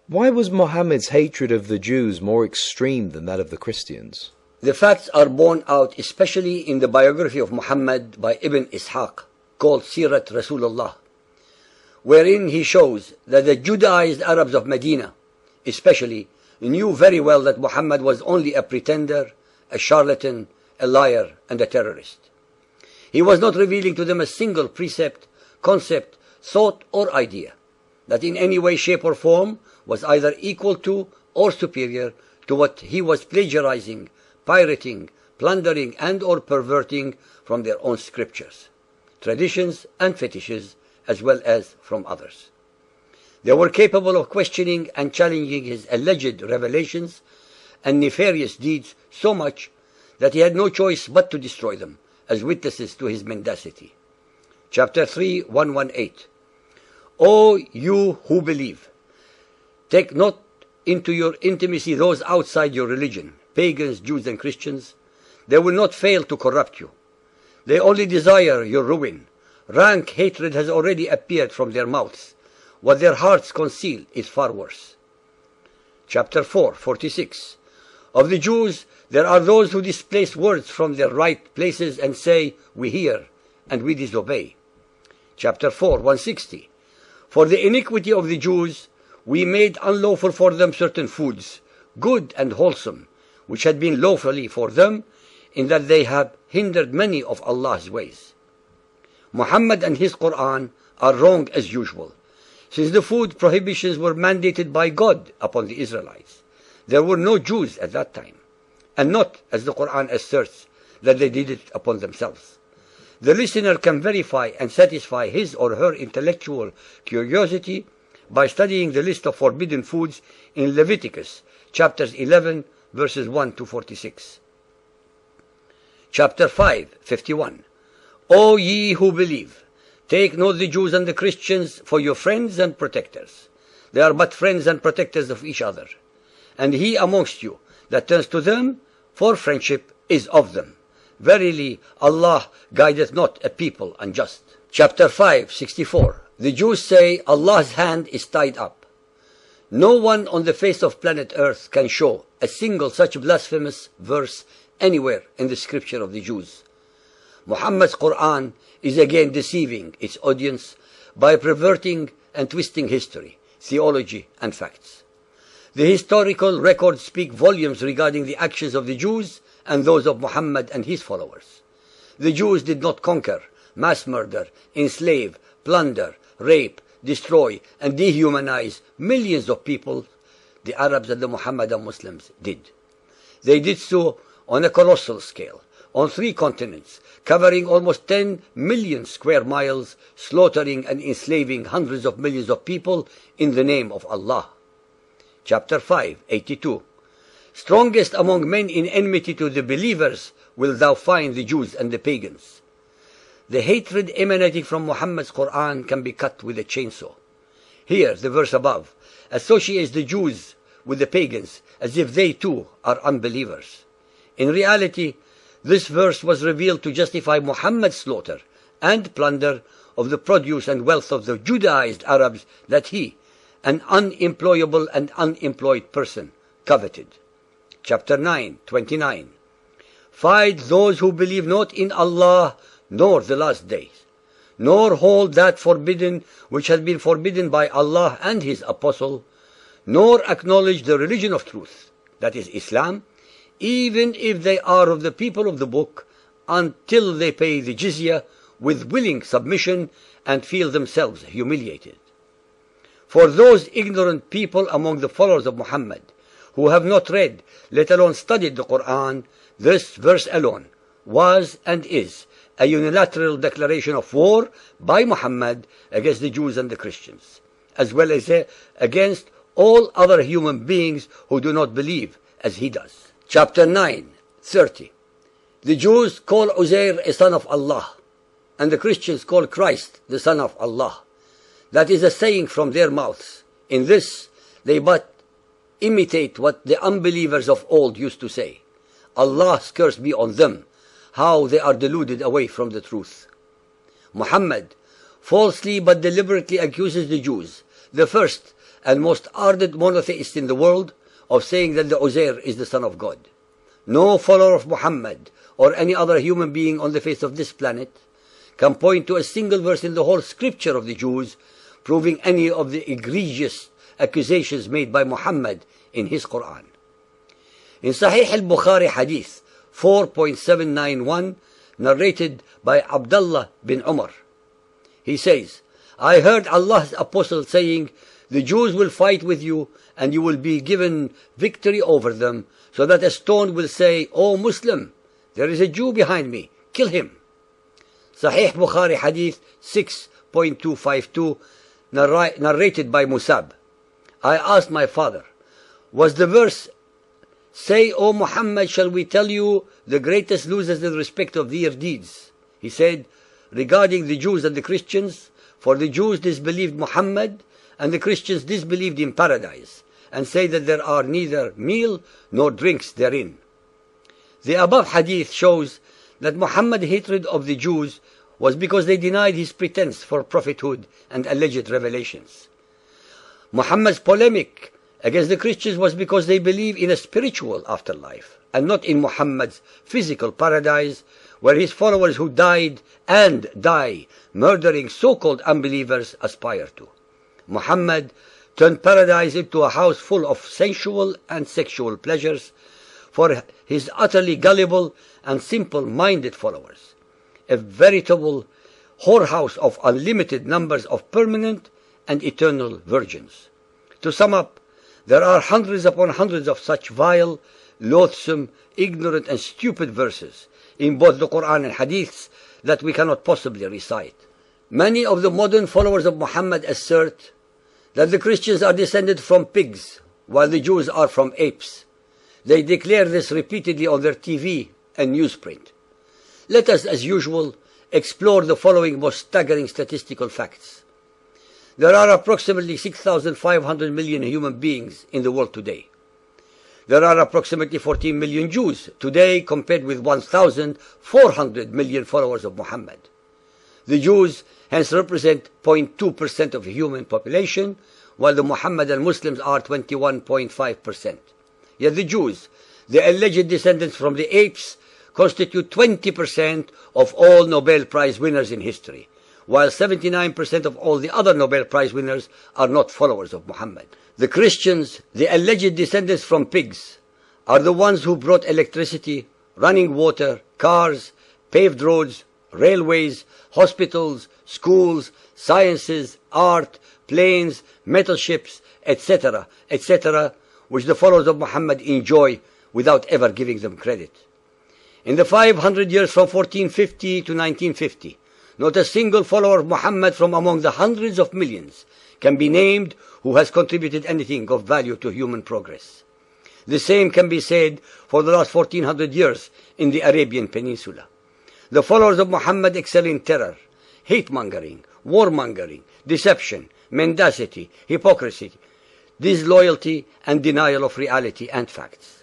Why was Muhammad's hatred of the Jews more extreme than that of the Christians? The facts are borne out especially in the biography of Muhammad by Ibn Ishaq, called Sirat Rasulullah, wherein he shows that the Judaized Arabs of Medina, especially, knew very well that Muhammad was only a pretender, a charlatan, a liar, and a terrorist. He was not revealing to them a single precept, concept, thought, or idea that in any way, shape, or form was either equal to or superior to what he was plagiarizing, pirating, plundering, and or perverting from their own scriptures, traditions, and fetishes, as well as from others. They were capable of questioning and challenging his alleged revelations and nefarious deeds so much that he had no choice but to destroy them as witnesses to his mendacity. Chapter 3, 118. O you who believe, take not into your intimacy those outside your religion, pagans, Jews, and Christians. They will not fail to corrupt you. They only desire your ruin. Rank hatred has already appeared from their mouths. What their hearts conceal is far worse. Chapter 4, 46. Of the Jews, there are those who displace words from their right places and say, we hear, and we disobey. Chapter 4, 160. For the iniquity of the Jews, we made unlawful for them certain foods, good and wholesome, which had been lawfully for them, in that they have hindered many of Allah's ways. Muhammad and his Quran are wrong as usual, since the food prohibitions were mandated by God upon the Israelites. There were no Jews at that time, and not, as the Quran asserts, that they did it upon themselves. The listener can verify and satisfy his or her intellectual curiosity by studying the list of forbidden foods in Leviticus, chapters 11, verses 1 to 46. Chapter 5, 51. O ye who believe, take not the Jews and the Christians for your friends and protectors. They are but friends and protectors of each other. And he amongst you that turns to them for friendship is of them. Verily, Allah guideth not a people unjust. Chapter 5, 64. The Jews say Allah's hand is tied up. No one on the face of planet Earth can show a single such blasphemous verse anywhere in the scripture of the Jews. Muhammad's Quran is again deceiving its audience by perverting and twisting history, theology, and facts. The historical records speak volumes regarding the actions of the Jews and those of Muhammad and his followers. The Jews did not conquer, mass murder, enslave, plunder, rape, destroy, and dehumanize millions of people. The Arabs and the Muhammadan Muslims did. They did so on a colossal scale, on 3 continents, covering almost 10 million square miles, slaughtering and enslaving hundreds of millions of people in the name of Allah. Chapter 5, 82. Strongest among men in enmity to the believers will thou find the Jews and the pagans. The hatred emanating from Muhammad's Quran can be cut with a chainsaw. Here, the verse above associates the Jews with the pagans as if they too are unbelievers. In reality, this verse was revealed to justify Muhammad's slaughter and plunder of the produce and wealth of the Judaized Arabs that he, an unemployable and unemployed person, coveted. Chapter 9, 29. Fight those who believe not in Allah nor the last days, nor hold that forbidden which has been forbidden by Allah and His Apostle, nor acknowledge the religion of truth, that is Islam, even if they are of the people of the book, until they pay the jizya with willing submission and feel themselves humiliated. For those ignorant people among the followers of Muhammad, who have not read, let alone studied the Quran, this verse alone was and is a unilateral declaration of war by Muhammad against the Jews and the Christians, as well as against all other human beings who do not believe as he does. Chapter 9, 30. The Jews call Uzair a son of Allah, and the Christians call Christ the son of Allah. That is a saying from their mouths. In this, they but imitate what the unbelievers of old used to say. Allah's curse be on them, how they are deluded away from the truth. Muhammad falsely but deliberately accuses the Jews, the first and most ardent monotheist in the world of saying that the Uzair is the son of God. No follower of Muhammad or any other human being on the face of this planet can point to a single verse in the whole scripture of the Jews proving any of the egregious accusations made by Muhammad in his Quran. In Sahih al-Bukhari Hadith 4.791, narrated by Abdullah bin Umar, he says, I heard Allah's apostle saying, the Jews will fight with you and you will be given victory over them, so that a stone will say, O Muslim, there is a Jew behind me, kill him. Sahih Bukhari Hadith 6.252, narrated by Musab. I asked my father, was the verse, say, O Muhammad, shall we tell you the greatest losers in respect of their deeds? He said, regarding the Jews and the Christians, for the Jews disbelieved Muhammad, and the Christians disbelieved in paradise, and say that there are neither meal nor drinks therein. The above hadith shows that Muhammad's hatred of the Jews was because they denied his pretense for prophethood and alleged revelations. Muhammad's polemic against the Christians was because they believe in a spiritual afterlife and not in Muhammad's physical paradise, where his followers who died and die murdering so-called unbelievers aspire to. Muhammad turned paradise into a house full of sensual and sexual pleasures for his utterly gullible and simple-minded followers, a veritable whorehouse of unlimited numbers of permanent and eternal virgins. To sum up, there are hundreds upon hundreds of such vile, loathsome, ignorant and stupid verses in both the Quran and Hadiths that we cannot possibly recite. Many of the modern followers of Muhammad assert that the Christians are descended from pigs, while the Jews are from apes. They declare this repeatedly on their TV and newsprint. Let us, as usual, explore the following most staggering statistical facts. There are approximately 6,500 million human beings in the world today. There are approximately 14 million Jews today compared with 1,400 million followers of Muhammad. The Jews hence represent 0.2% of the human population, while the Muhammadan Muslims are 21.5%. Yet the Jews, the alleged descendants from the apes, constitute 20% of all Nobel Prize winners in history, while 79% of all the other Nobel Prize winners are not followers of Muhammad. The Christians, the alleged descendants from pigs, are the ones who brought electricity, running water, cars, paved roads, railways, hospitals, schools, sciences, art, planes, metal ships, etc., etc., which the followers of Muhammad enjoy without ever giving them credit. In the 500 years from 1450 to 1950, not a single follower of Muhammad from among the hundreds of millions can be named who has contributed anything of value to human progress. The same can be said for the last 1400 years in the Arabian Peninsula. The followers of Muhammad excel in terror, hate-mongering, war-mongering, deception, mendacity, hypocrisy, disloyalty, and denial of reality and facts.